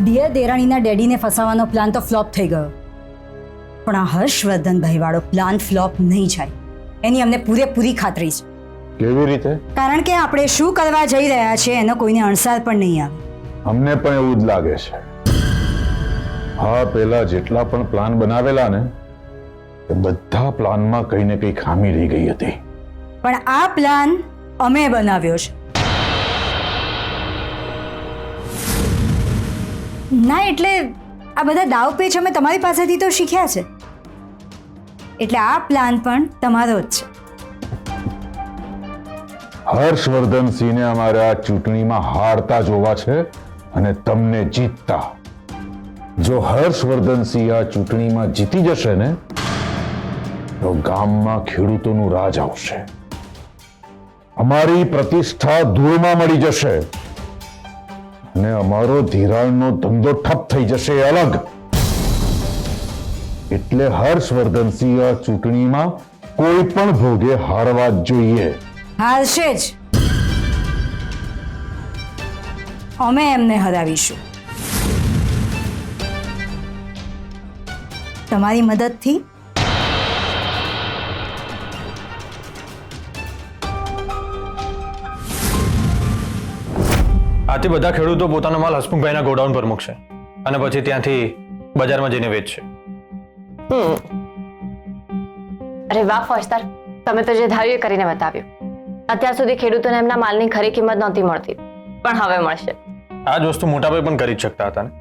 Dear દેરાણીના ડેડીને ફસાવાનો plan તો flop થઈ ગયો, પણ આ હર્ષવર્ધનભાઈ વાળો પ્લાન ફ્લોપ નહીં જાય એની અમને પૂરેપૂરી ખાતરી છે. કેવી રીતે? કારણ કે આપણે શું કરવા જઈ રહ્યા છીએ એનો કોઈને અણસાર પણ નહીં આવે. અમને પણ એવું જ લાગે છે. હા, પેલા જેટલા પણ પ્લાન બનાવેલા ને એ બધા પ્લાનમાં કઈ ને કઈ ખામી રહી ગઈ હતી. પણ આ પ્લાન અમે બનાવ્યો છે. ના એટલે આ બધા દાવપેચ અમે તમારી પાસેથી તો શીખ્યા છે, એટલે આ પ્લાન પણ તમારો જ છે. હર્ષવર્ધનસિંહને અમારે આ ચૂંટણીમાં હારતા જોવા છે અને તમને જીતતા. જો હર્ષવર્ધનસિંહ આ ચૂંટણીમાં જીતી જશે ને તો ગામમાં ખેડૂતોનું રાજ આવશે, અમારી પ્રતિષ્ઠા ધૂળમાં મળી જશે અને અમારો ધિરાણનો ધંધો ઠપ થઈ જશે એ અલગ. એટલે હર્ષવર્ધનસિંહ આ ચૂંટણીમાં કોઈ પણ ભોગે હારવા જ જોઈએ. હારશે જ. અમે એમને હરાવીશું તમારી મદદથી. આથી બધા ખેડૂતો પોતાનો માલ હસમુખભાઈના ગોડાઉન પર મૂકશે અને પછી ત્યાંથી બજારમાં જઈને વેચશે. અરે વાહ ફોજદાર, તમે તો જે ધાર્યું એ કરીને બતાવ્યું. અત્યાર સુધી ખેડૂતોને એમના માલની ખરી કિંમત નહોતી મળતી, પણ હવે મળશે. આ જ વસ્તુ મોટાભાઈ પણ કરી જ શકતા હતા ને,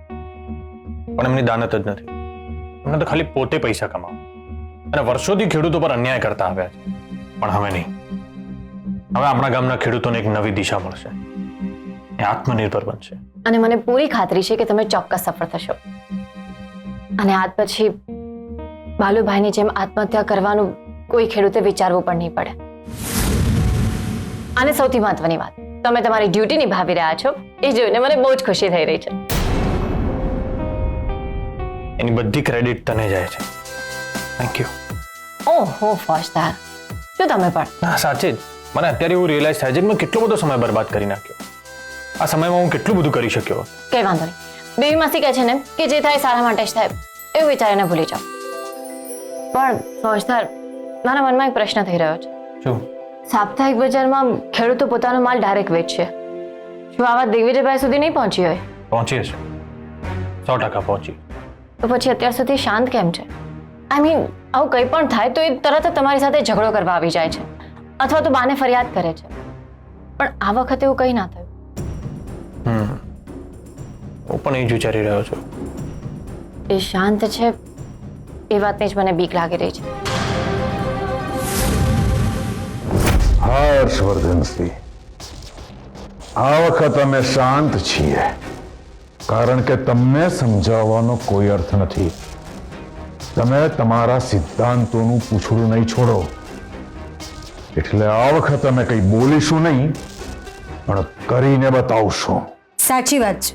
પણ એમની દાનત જ નથી. એમને તો ખાલી પોતે પૈસા કમાવા અને વર્ષોથી ખેડૂતો પર અન્યાય કરતા આવ્યા છે. પણ હવે નહીં. હવે આપણા ગામના ખેડૂતોને એક નવી દિશા મળશે, એ આત્મનિર્ભર બનશે. અને મને પૂરી ખાતરી છે કે તમે ચોક્કસ સફળ થશો. અને આજ પછી બાલુભાઈની જેમ આત્મહત્યા કરવાનું કોઈ ખેડૂતે વિચારવું પણ નહીં પડે. અને સૌથી મહત્વની વાત, તમે તમારી ડ્યુટી નિભાવી રહ્યા છો એ જોઈને મને બહુ જ ખુશી થઈ રહી છે. એની બધી ક્રેડિટ તને જાય છે. Thank you. ઓહો ફોજદાર, શું તમે પણ? હા સાચે જ. મને અત્યારે એવું રિયલાઇઝ થાય છે કે મેં કેટલો બધો સમય બરબાદ કરી નાખ્યો. આ સમયમાં હું કેટલું બધું કરી શક્યો. કઈ વાંધો નહીં. બેબી માસી કહે છે ને કે જે થાય સારા માટે જ થાય, એવું વિચારીને ભૂલી જાઓ. પણ ફોજદાર, મારા મનમાં એક પ્રશ્ન થઈ રહ્યો છે. શું? સાપ્તાહિક બજારમાં ખેડૂતો પોતાનો માલ ડાયરેક્ટ વેચશે. શું આ વાત દિગ્વિજયભાઈ સુધી નહીં પહોંચી હોય? પહોંચી હશે, 100% પહોંચી. તો પછી અત્યાર સુધી શાંત કેમ છે? આઈ મીન, આવું કંઈ પણ થાય તો એ તરત જ તમારી સાથે ઝઘડો કરવા આવી જાય છે, અથવા તો બાને ફરિયાદ કરે છે. પણ આ વખતે એવું કંઈ ના થયું. હું પણ એ જ વિચારી રહ્યો છું. એ શાંત છે એ વાતની જ મને બીક લાગી રહી છે. હર્ષવર્ધનસિંહ, આ વખત અમે શાંત છીએ કારણ કે તમને સમજાવવાનો કોઈ અર્થ નથી. તમે તમારા સિદ્ધાંતોનું પૂછડું નહીં છોડો, એટલે આ વખત અમે કંઈ બોલીશું નહીં, પણ કરીને બતાવશું. સાચી વાત છે.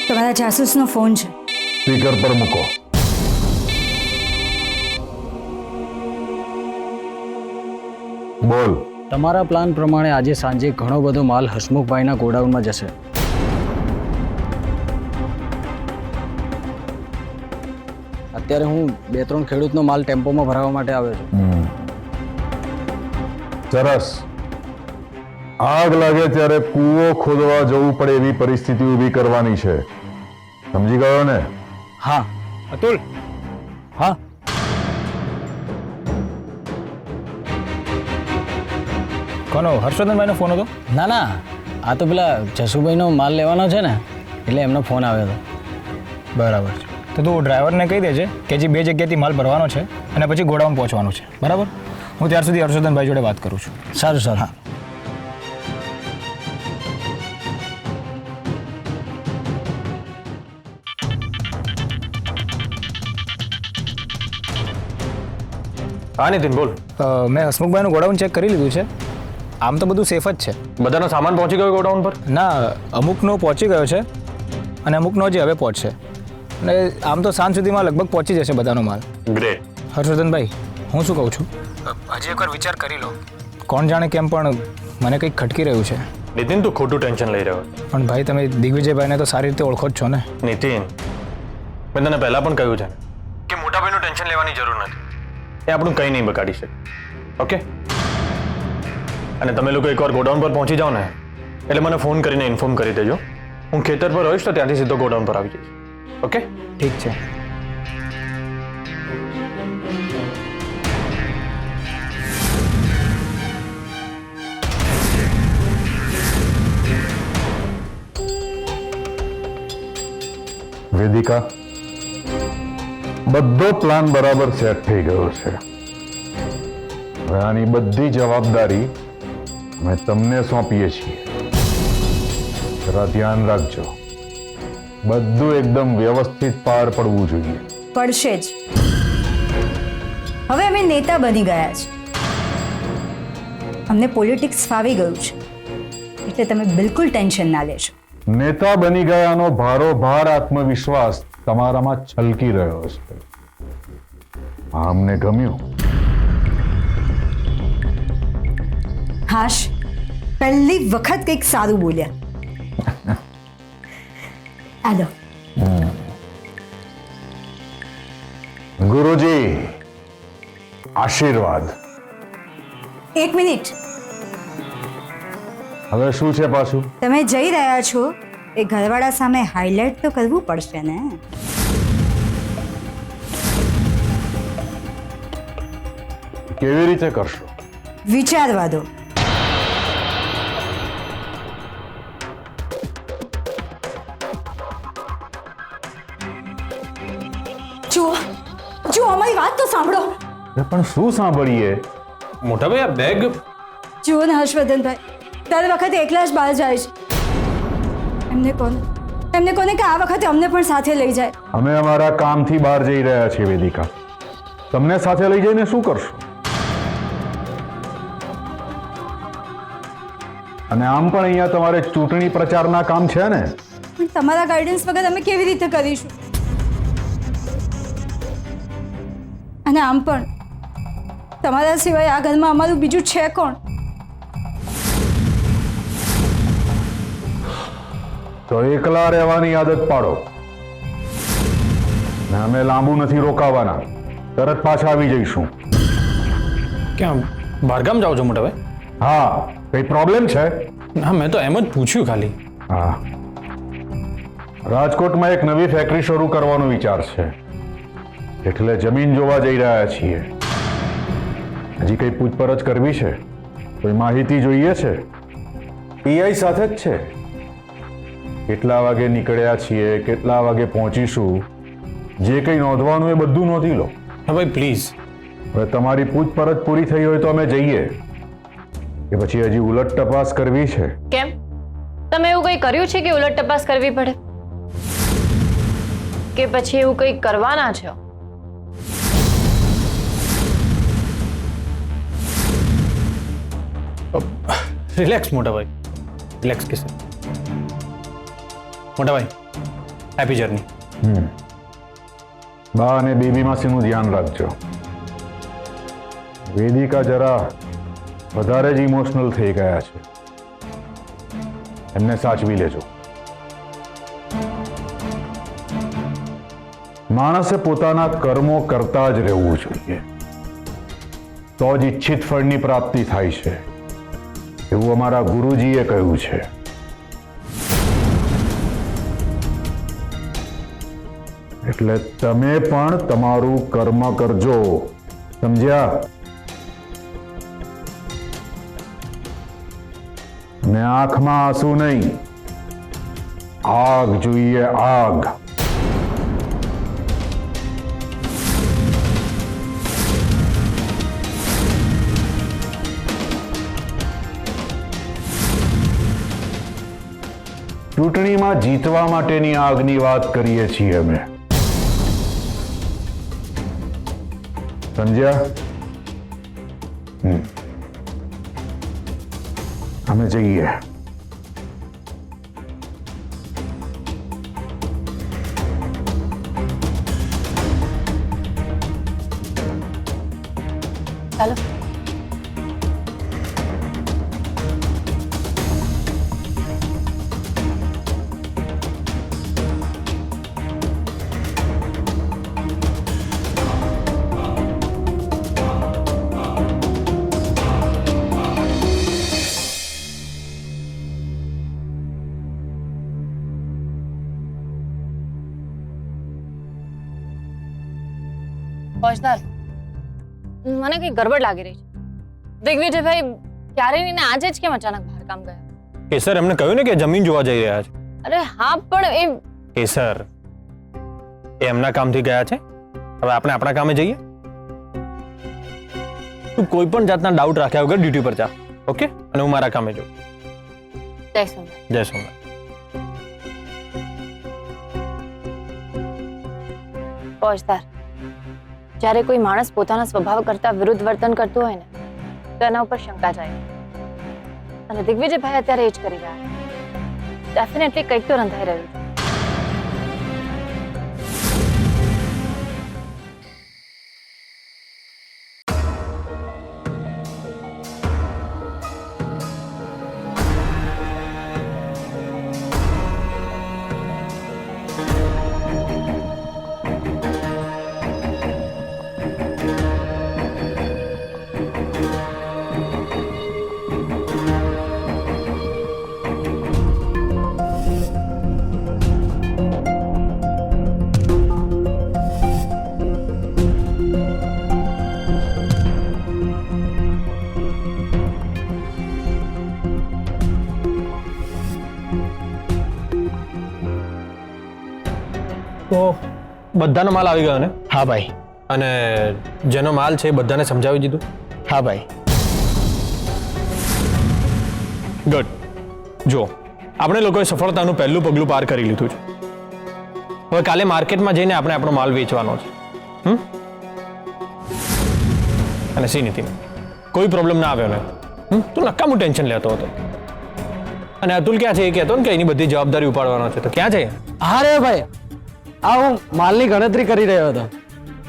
તમારા જાસૂસનો ફોન છે, સ્પીકર પર મૂકો. બોલ. તમારા પ્લાન પ્રમાણે આજે સાંજે ઘણો બધો માલ હસમુખભાઈના ગોડાઉનમાં જશે. અત્યારે હું 2-3 ખેડૂતનો માલ ટેમ્પોમાં ભરાવવા માટે આવ્યો છું. સરસ. આગ લાગે ત્યારે કૂવો ખોદવા જવું પડે એવી પરિસ્થિતિ ઊભી કરવાની છે. સમજી ગયો ને? હા અતુલ. હા. કોનો? હર્ષવર્ધનભાઈનો ફોન હતો? ના ના, આ તો પેલા જસુભાઈનો માલ લેવાનો છે ને, એટલે એમનો ફોન આવ્યો હતો. બરાબર છે. તો તું ડ્રાઈવરને કહી દેજે કે જે 2 જગ્યાએથી માલ ભરવાનો છે અને પછી ગોડાઉન પહોંચવાનું છે. બરાબર? હું ત્યાર સુધી હર્ષવર્ધનભાઈ જોડે વાત કરું છું. સારું સર. હા. હા નીતિન બોલ. મેં હસમુખભાઈનું ગોડાઉન ચેક કરી લીધું છે. આમ તો બધું સેફ જ છે. બધાનો સામાન પહોંચી ગયો ગોડાઉન પર? ના, અમુકનો પહોંચી ગયો છે અને અમુકનો હજી હવે પહોંચશે. અને આમ તો સાંજ સુધીમાં લગભગ પહોંચી જશે બધાનો માલ. ગ્રેટ. હર્ષવર્ધનભાઈ, હું શું કહું છું, હજી એકવાર વિચાર કરી લો. કોણ જાણે કેમ પણ મને કંઈક ખટકી રહ્યું છે. નીતિન, તું ખોટું ટેન્શન લઈ રહ્યો છે. પણ ભાઈ તમે દિગ્વિજયભાઈને તો સારી રીતે ઓળખો જ છો ને. નીતિન, મેં તને પહેલા પણ કહ્યું છે ને કે મોટા ભાઈનું ટેન્શન લેવાની જરૂર નથી. એ આપણું કંઈ નહીં બગાડી શકે. ઓકે? અને તમે લોકો એકવાર ગોડાઉન પર પહોંચી જાઓ ને એટલે મને ફોન કરીને ઇન્ફોર્મ કરી દેજો. હું ખેતર પર હોઈશ તો ત્યાંથી સીધો ગોડાઉન પર આવી જઈશ. ઓકે? ઠીક છે. વેદિકા, બધો પ્લાન બરાબર સેટ થઈ ગયો છે. હવે આની બધી જવાબદારી અમે તમને સોંપીએ છીએ. જરા ધ્યાન રાખજો, બધું એકદમ વ્યવસ્થિત પાર પડવું જોઈએ. પડશે જ. હવે અમે નેતા બની ગયા છે. અમને પોલિટિક્સ ફાવી ગયું છે, એટલે તમે બિલકુલ ટેન્શન ના લેશો. નેતા બની ગયાનો ભારોભાર આત્મવિશ્વાસ તમારામાં છલકી રહ્યો છે. આ અમને ગમ્યું. હાશ, પહેલી વખત કંઈક સારું બોલ્યા. હાલો. ગુરુજી, આશીર્વાદ. એક મિનિટ. હવે શું છે પાછું? તમે જઈ રહ્યા છો એ ઘરવાળા સામે હાઇલાઇટ તો કરવું પડશે ને. કેવી રીતે કરશો? વિચારવા દો. જુઓ જુઓ, અમારી વાત તો સાંભળો. પણ શું સાંભળીએ? મોટા ભાઈ, આ બેગ જુઓ ને હર્ષવર્ધનભાઈ, દર વખતે એકલા જ બહાર જાય છે. એમને કોને કે આ વખતે અમને પણ સાથે લઈ જાય. અમે અમારા કામથી બહાર જઈ રહ્યા છીએ વેદિકા. તમને સાથે લઈ જઈને શું કરશો? અને આમ પણ અહીંયા તમારે ચૂંટણી પ્રચારના કામ છે ને. પણ તમારા ગાઈડન્સ વગર અમે કેવી રીતે કરીશું? અને આમ પણ તમારા સિવાય આ ઘરમાં અમારું બીજું છે કોણ? તો એકલા રહેવાની આદત પાડો. ને અમે લાંબુ નથી રોકાવાના, તરત પાછા આવી જઈશું. ક્યાં બહારગામ જાઓ છો મોટા ભાઈ? હા, કઈ પ્રોબ્લેમ છે? ના, મેં તો એમ જ પૂછ્યું ખાલી. હા, રાજકોટમાં એક નવી ફેક્ટરી શરૂ કરવાનો વિચાર છે, એટલે જમીન જોવા જઈ રહ્યા છીએ. હજી કઈ પૂછપરછ કરવી છે? કોઈ માહિતી જોઈએ છે? પીઆઈ સાથે જ છે. કેટલા વાગે નીકળ્યા છીએ, કેટલા વાગે પહોંચીશું, જે કંઈ નોંધવાનું એ બધું નોંધી લો. હા ભાઈ, પ્લીઝ. હવે તમારી પૂછપરછ પૂરી થઈ હોય તો અમે જઈએ, કે પછી હજી ઉલટ તપાસ કરવી છે? કેમ? તમે એવું કંઈ કર્યું છે કે ઉલટ તપાસ કરવી પડે? કે પછી એવું કંઈ કરવાના છો? રિલેક્સ મોટા ભાઈ, રિલેક્સ કિશન. મોટા ભાઈ, હેપી જર્ની. બા અને બેબી માસીનું ધ્યાન રાખજો. વેદિકા જરા વધારે જ ઇમોશનલ થઈ ગયા છે, એમને સાચવી લેજો. માણસે પોતાના કર્મો કરતા જ રહેવું જોઈએ, તો જ ઈચ્છિત ફળની પ્રાપ્તિ થાય છે, એવું અમારા ગુરુજીએ કહ્યું છે. એટલે તમે પણ તમારું કર્મ કરજો, સમજ્યા? ને આંખમાં આંસુ નહીં, આગ જોઈએ, આગ. ચૂંટણીમાં જીતવા માટેની આગની વાત કરીએ છીએ અમે, સમજ્યા? અમે જઈએ. ચાલો. પહોંચદાર મને કઈ ગડબડ લાગી રહી છે. દિગ્વિજયભાઈ ક્યારે ને આજે જ કેમ અચાનક બહાર કામ ગયા? કેસર એમને કહ્યું ને કે જમીન જોવા જઈ રહ્યા છે. અરે હા પણ એ કેસર એ એમના કામથી ગયા છે, હવે આપણે આપણા કામે જઈએ. તું કોઈ પણ જાતના ડાઉટ રાખ્યા વગર ડ્યુટી પર જા, ઓકે? અને હું મારા કામે જાઉં. જય સોમનાથ. જય સોમનાથ. પહોંચદાર જ્યારે કોઈ માણસ પોતાના સ્વભાવ કરતા વિરુદ્ધ વર્તન કરતું હોય ને તો એના ઉપર શંકા જાય, અને દિગ્વિજયભાઈ અત્યારે એ જ કરી રહ્યા છે. ડેફિનેટલી કંઈક તો રંધાઈ રહ્યું છે. તો બધાનો માલ આવી ગયો ને? હા ભાઈ. અને જેનો માલ છે એ બધાને સમજાવી દીધું? હા ભાઈ. ગુડ. જો આપણે લોકોએ સફળતાનું પહેલું પગલું પાર કરી લીધું છે. હવે કાલે માર્કેટમાં જઈને આપણે આપણો માલ વેચવાનો છે. અને સી નીતિ કોઈ પ્રોબ્લેમ ના આવ્યો ને? તું નકામું ટેન્શન લેતો હતો. અને અતુલ ક્યાં છે? એ કહેતો ને કે એની બધી જવાબદારી ઉપાડવાનો છે, તો ક્યાં છે? હા રે ભાઈ, આ હું માલની ગણતરી કરી રહ્યો હતો.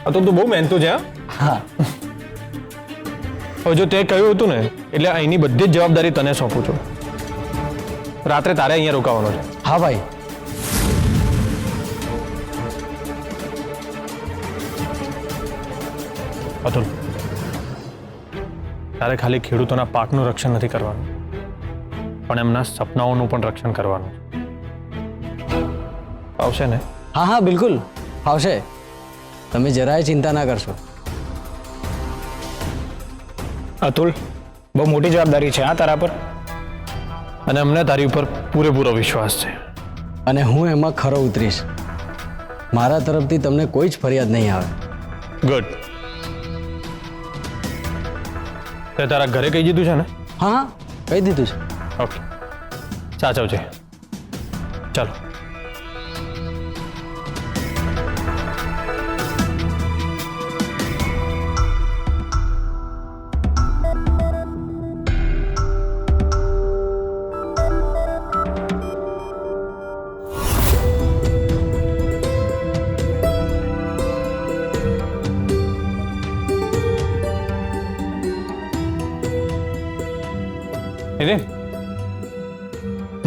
અતુલ તું બહુ મહેનતું છે. હા હવે જો તે કહ્યું હતું ને એટલે અહીંની બધી જ જવાબદારી તને સોંપું છું. રાત્રે તારે અહીંયા રોકાવાનો છે. હા ભાઈ. અતુલ તારે ખાલી ખેડૂતોના પાકનું રક્ષણ નથી કરવાનું, પણ એમના સપનાઓનું પણ રક્ષણ કરવાનું. આવશે ને? હા હા બિલકુલ આવશે, તમે જરાય ચિંતા ના કરશો. અતુલ, બહુ મોટી જવાબદારી છે હા તારા પર. અને અમને તારી ઉપર પૂરેપૂરો વિશ્વાસ છે. અને હું એમાં ખરો ઉતરીશ. મારા તરફથી તમને કોઈ જ ફરિયાદ નહીં આવે. ગુડ. તે તારા ઘરે કહી દીધું છે ને? હા હા કહી દીધું છે. ઓકે સાચવજે. ચાલો.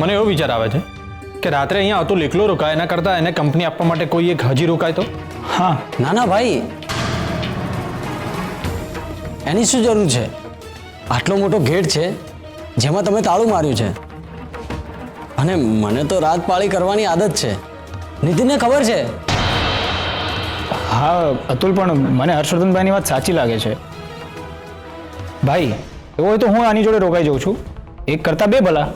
મને એવો વિચાર આવે છે કે રાત્રે અહીંયા અતુલ એકલો રોકાય એના કરતા એને કંપની આપવા માટે કોઈ એક હાજી રોકાય તો? હા. ના ના ભાઈ, એની શું જરૂર છે? આટલો મોટો ગેટ છે જેમાં તમે તાળું માર્યું છે, અને મને તો રાત પાળી કરવાની આદત છે. નીતિનને ખબર છે. હા અતુલ, પણ મને હર્ષવર્ધનભાઈની વાત સાચી લાગે છે. ભાઈ એવું હોય તો હું આની જોડે રોકાઈ જાઉં છું, એક કરતા બે ભલા.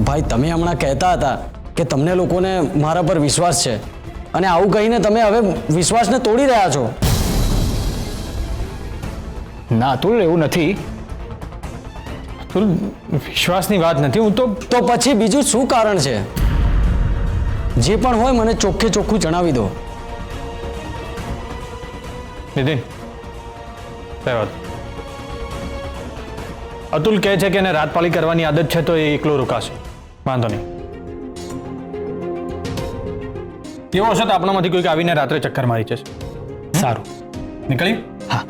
ભાઈ તમે હમણાં કહેતા હતા કે તમને લોકોને મારા પર વિશ્વાસ છે, અને આવું કહીને તમે હવે વિશ્વાસને તોડી રહ્યા છો. ના અતુલ, એવું નથી. અતુલ વિશ્વાસની વાત નથી, હું તો પછી બીજું શું કારણ છે? જે પણ હોય મને ચોખ્ખે ચોખ્ખું જણાવી દો. નીતિન કઈ વાત? અતુલ કહે છે કે એને રાતપાળી કરવાની આદત છે તો એ એકલો રોકાશે. વાંધો નહીં. એવું હશે તો આપણામાંથી કોઈક આવીને રાત્રે ચક્કર મારી જશે. સારું. નીકળી? હા.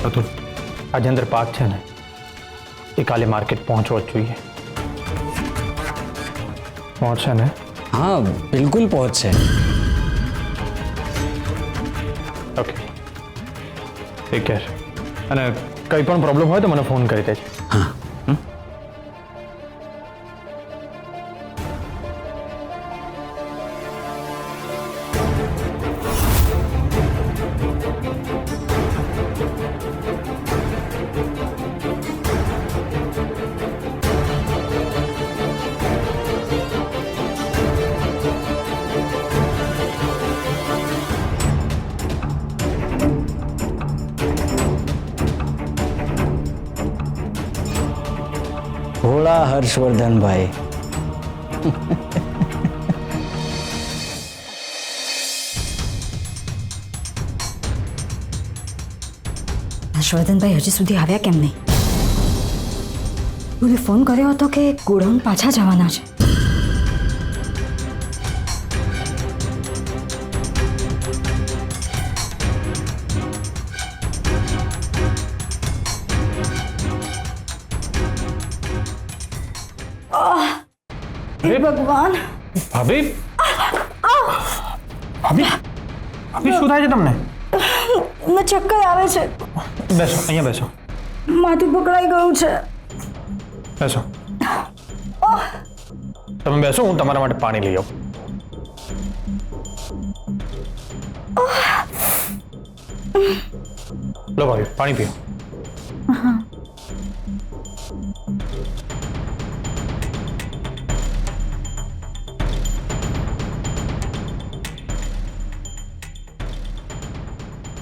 અતુલ આજે અંદર પાક છે ને એ કાલે માર્કેટ પહોંચવો જ જોઈએ. પહોંચશે ને? હા બિલકુલ પહોંચશે. Okay take care. અને કંઈ પણ પ્રોબ્લેમ હોય તો મને ફોન કરી દેજો. ભોળા હર્ષવર્ધનભાઈ. હર્ષવર્ધનભાઈ હજી સુધી આવ્યા કેમ નહીં? બોલે ફોન કર્યો હતો કે ગોડાઉન પાછા જવાના છે. હે ભગવાન, ભાભી ભાભી ભાભી શું થાય છે તમને? મને ચક્કર આવે છે, બેસો, અહીંયા બેસો, માથું પકડાઈ ગયું છે. બેસો. તમે બેસો, હું તમારા માટે પાણી લઈ આવું. લો ભાભી, પાણી પીઓ.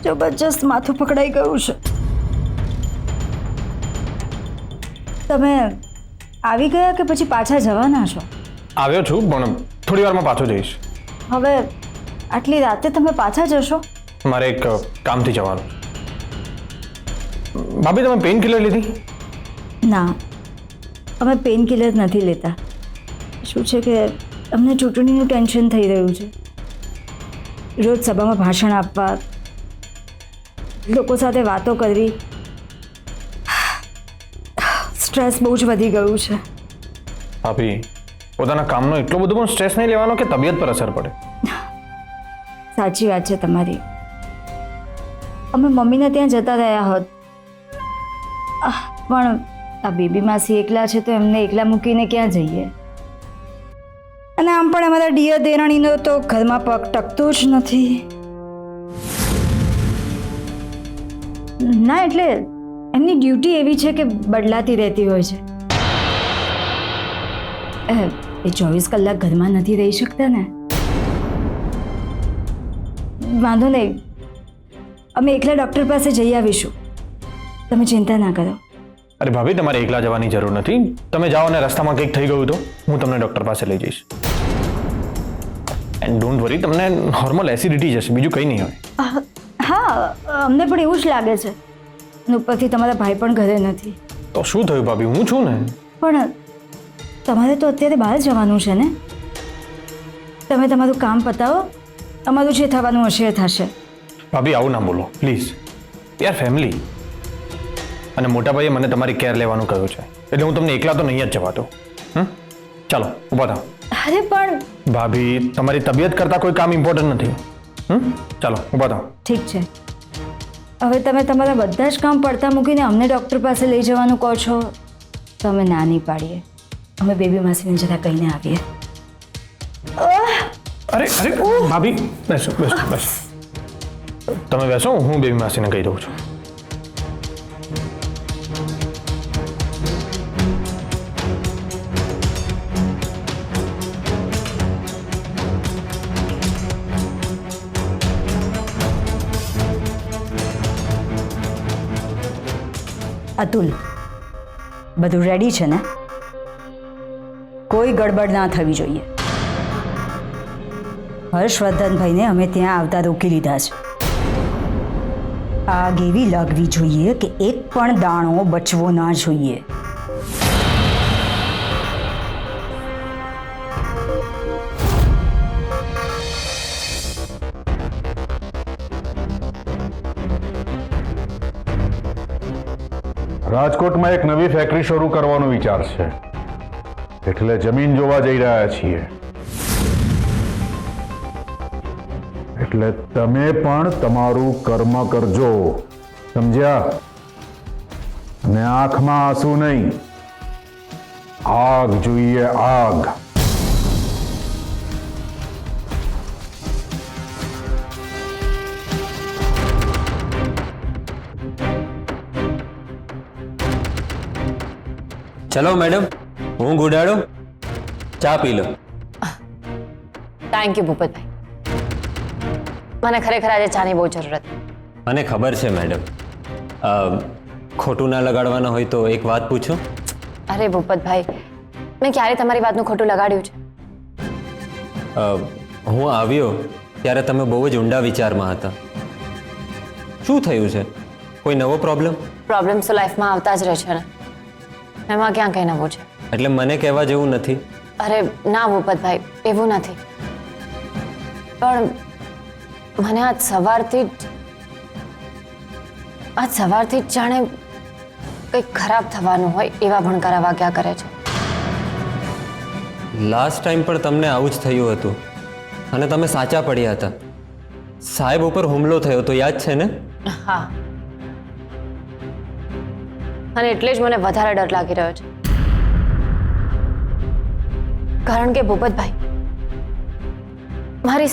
જબરજસ્ત માથું પકડાઈ ગયું છે. તમે આવી ગયા કે પછી પાછા જવાના છો? આવ્યો છું, પણ થોડી વારમાં પાછો જઈશ. હવે આટલી રાતે તમે પાછા જશો? મારે એક કામથી જવાનું. ભાભી તમે પેઇન કિલર લીધી? ના, અમે પેઇન કિલર નથી લેતા. શું છે કે અમને ચૂંટણીનું ટેન્શન થઈ રહ્યું છે. રોજ સભામાં ભાષણ આપવા, લોકો સાથે વાતો કરવી, સ્ટ્રેસ બહુ જ વધી ગયું છે. ભાભી, પોતાના કામનો એટલો બધો પણ સ્ટ્રેસ નહીં લેવાનો કે તબિયત પર અસર પડે. સાચી વાત છે તમારી. અમે મમ્મીને ત્યાં જતા રહ્યા હોત, પણ આ બેબી માસી એકલા છે તો એમને એકલા મૂકીને ક્યાં જઈએ? અને આમ પણ અમારા ડિયર દેરાણીનો તો ઘરમાં પગ ટકતો જ નથી. ના, એટલે એમની ડ્યુટી એવી છે કે બદલાતી રહેતી હોય છે. એ 24 કલાક ઘરમાં નથી રહી શકતા ને. વાંધો નહીં, અમે એકલા ડૉક્ટર પાસે જઈ આવીશું, તમે ચિંતા ના કરો. અરે ભાભી, તમારે એકલા જવાની જરૂર નથી. તમે જાઓ અને રસ્તામાં કંઈક થઈ ગયું તો હું તમને ડૉક્ટર પાસે લઈ જઈશ. એન્ડ ડોન્ટ વરી, તમને નોર્મલ એસિડિટી જશે, બીજું કંઈ નહીં હોય. હા, અમને પણ એવું જ લાગે છે. અને ઉપરથી તમારા ભાઈ પણ ઘરે નથી. તો શું થયું ભાભી, હું છું ને. પણ તમારે તો અત્યારે બહાર જવાનું છે ને? તમે તમારું કામ પતાવો, અમારું જે થવાનું હશે એ થશે. ભાભી, આવું ના બોલો પ્લીઝ. યાર, ફેમિલી. અને મોટા ભાઈએ મને તમારી કેર લેવાનું કહ્યું છે, એટલે હું તમને એકલા તો નહીં જ જવા દઉં. ચાલો, ઊભા થાઓ. અરે પણ ભાભી, તમારી તબિયત કરતાં કોઈ કામ ઇમ્પોર્ટન્ટ નથી. ચાલો, ઊભા થાઓ. ઠીક છે, હવે તમે તમારા બધા જ કામ પડતા મૂકીને અમને ડૉક્ટર પાસે લઈ જવાનું કહો છો તો અમે ના નહીં પાડીએ. અમે બેબી માસીને જરા કહીને આવીએ. અરે અરે ભાભી, બેસો બેસો બેસો. તમે બેસો, હું બેબી માસીને કહી દઉં છું. અતુલ, બધું રેડી છે ને? કોઈ ગડબડ ના થવી જોઈએ. હર્ષવર્ધનભાઈને અમે ત્યાં આવતા રોકી લીધા છે. આગ એવી લાગવી જોઈએ કે એક પણ દાણો બચવો ના જોઈએ. રાજકોટમાં એક નવી ફેક્ટરી શરૂ કરવાનો વિચાર છે, એટલે જમીન જોવા જઈ રહ્યા છીએ. એટલે તમે પણ તમારું કર્મ કરજો, સમજ્યા? અને આંખમાં આંસુ નહીં, આગ જોઈએ, આગ. ચલો મેડમ, હું ગુડાડો, ચા પી લો. Thank you Bhupatbhai. મને ખરેખર આજે ચાની બહુ જરૂર હતી. મને ખબર છે મેડમ. ખોટું ના લગાડવાના હોય તો એક વાત પૂછું? અરે ભૂપતભાઈ, મેં ક્યારે તમારી વાતનું ખોટું લગાડ્યું છે? હું આવ્યો ત્યારે તમે બહુ જ ઊંડા વિચારમાં હતા. શું થયું છે? કોઈ નવો પ્રોબ્લેમ? પ્રોબ્લેમ્સ તો લાઈફમાં આવતા જ રહે છે ને, એમાં ક્યાં કંઈ નવું છે? એટલે મને કહેવા જેવું નથી. અરે ના ભૂપતભાઈ, એવું નથી. પણ મને આજ સવારથી જ જાણે કંઈક ખરાબ થવાનું હોય એવા ભણકારા વાગ્યા કરે છે. લાસ્ટ ટાઈમ પણ તમને આવું જ થયું હતું અને તમે સાચા પડ્યા હતા. સાહેબ ઉપર હુમલો થયો તો યાદ છે ને? હા, અને એટલે જ મને વધારે ડર લાગી રહ્યો છે. કારણ કે ભૂપતભાઈ, મારી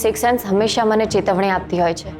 સિક્સ સેન્સ હંમેશા મને ચેતવણી આપતી હોય છે